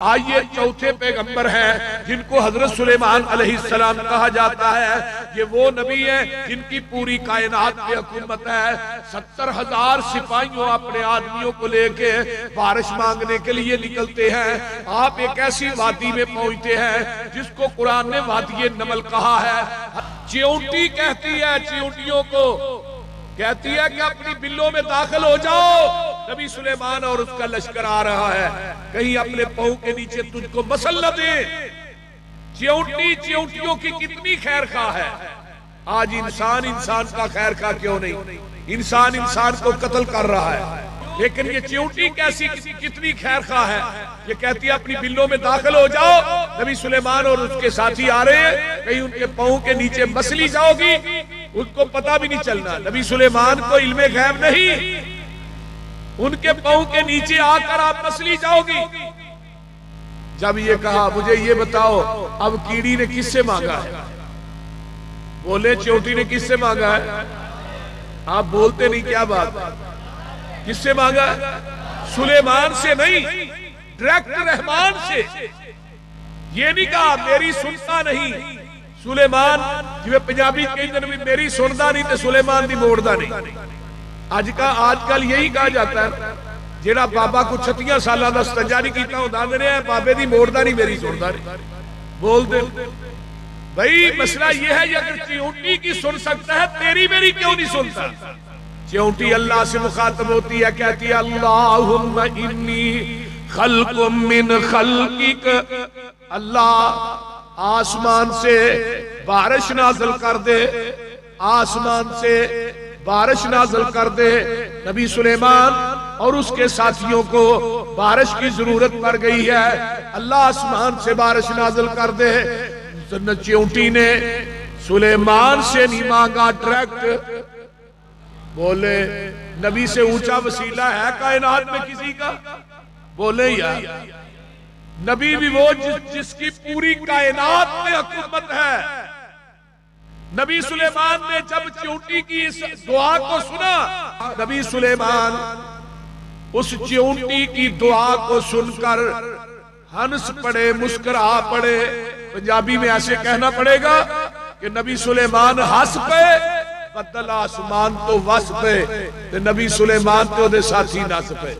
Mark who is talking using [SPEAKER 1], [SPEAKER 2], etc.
[SPEAKER 1] آئیے چوتھے پیغمبر ہیں جن کو حضرت سلیمان علیہ السلام کہا جاتا ہے۔ یہ وہ نبی ہیں جن کی پوری کائنات پہ حکومت ہے۔ 70,000 سپاہیوں اپنے آدمیوں کو لے کے بارش مانگنے کے لیے نکلتے ہیں۔ آپ ایک ایسی وادی میں پہنچتے ہیں جس کو قرآن نے وادی نمل کہا ہے۔ چیونٹی کہتی ہے چیونٹیوں کو، کہتی ہے کہ اپنی بلوں میں داخل ہو جاؤ، نبی سلیمان اور اس کا لشکر آ رہا ہے، کہیں اپنے پاؤں کے نیچے تجھ کو مسل نہ دے۔ چیونٹی چیونٹیوں کی کتنی خیر خواہ ہے۔ آج انسان کا خیر خواہ کیوں نہیں؟ انسان کو قتل کر رہا ہے، لیکن یہ چیونٹی کیسی کتنی خیر خواہ ہے۔ یہ کہتی ہے اپنی بلوں میں داخل ہو جاؤ، نبی سلیمان اور اس کے ساتھی آ رہے ہیں، کہیں ان کے پاؤں کے نیچے مسلی جاؤ گی، ان کو پتہ بھی نہیں چلنا۔ نبی سلیمان کو علم غیب نہیں، ان کے پاؤں کے نیچے آ کر آپ مسلی جاؤ گی۔ جب یہ کہا مجھے یہ بتاؤ اب کیڑی نے کس سے مانگا ہے؟ بولے چیونٹی نے کس سے مانگا ہے؟ آپ بولتے نہیں، کیا بات؟ کس سے مانگا ہے؟ سلیمان سے نہیں، ڈائریکٹ رحمان سے۔ یہ نہیں کہا میری سنتا نہیں، سلیمان جو پنجابی کہیں میری سنتا نہیں تو سلیمان دی موڑدا نہیں۔ آج کل یہی کہا جاتا ہے، جیڑا بابا کو 36 سالہ دا استنجا نہیں کیتا ہوں داندے نے بابے دی موڑدا نہیں میری سنتا نہیں۔ بول دے بھئی مسئلہ یہ ہے، اگر چیونٹی کی سن سکتا ہے تیری میری کیوں نہیں سنتا؟ چیونٹی اللہ سے مخاطب ہوتی ہے، کہتی ہے اللہم انی خلق من خلقک، اللہ آسمان سے بارش نازل کر دے، آسمان سے بارش نازل کر دے۔ نبی سلیمان اور اس کے ساتھیوں کو بارش کی ضرورت پڑ گئی ہے، اللہ آسمان سے بارش نازل کر دے۔ چیونٹی نے سلیمان سے نہیں مانگا، ڈائریکٹ بولے نبی سے اونچا وسیلہ ہے کائنات میں کسی کا؟ بولے یار نبی بھی وہ جس کی پوری کائنات میں حکومت ہے۔ نبی سلیمان نے جب چیونٹی کی اس دعا کو سنا، نبی سلیمان اس چیونٹی کی دعا کو سن کر ہنس پڑے، مسکرا پڑے۔ پنجابی میں ایسے کہنا پڑے گا کہ نبی سلیمان ہنس پے، بدل آسمان تو وس پے، نبی سلیمان تو دے ساتھی نس پے۔